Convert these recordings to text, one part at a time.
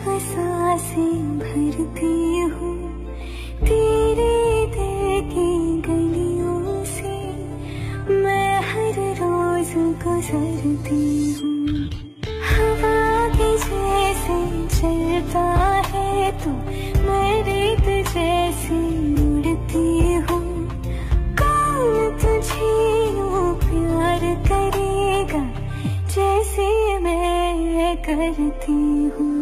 को सांसें भरती हूँ तेरे दिल की गलियों से, मैं हर रोज गुजरती हूँ। हवा के जैसे चलता है तू, मैं रेत जैसे उड़ती हूँ। कौन तुझे यूं प्यार करेगा जैसे मैं करती हूँ।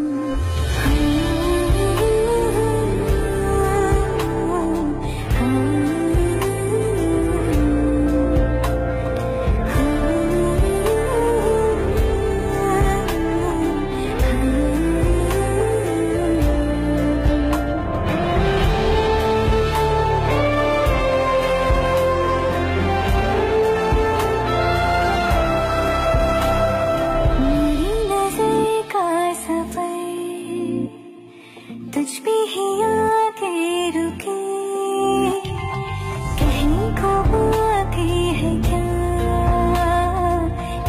तुझ पे ही आके रुके, कहने को बाकी है क्या,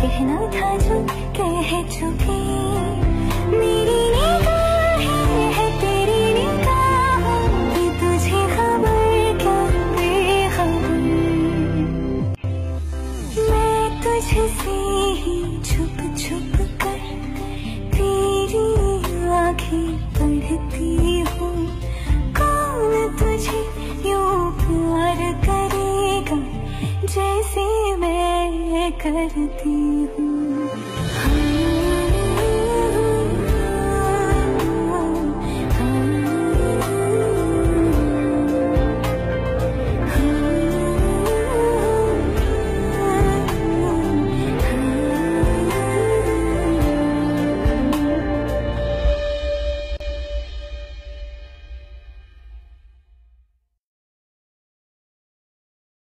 कहना था जो कह चुके। मेरी निगाहें है तेरी निगाहों की, तुझे खबर क्या बेखबर। मैं तुझसे ही छुप छुप कर तेरी आँखें पढ़ती हूँ। कौन तुझे यूं प्यार करेगा जैसे मैं करती हूँ।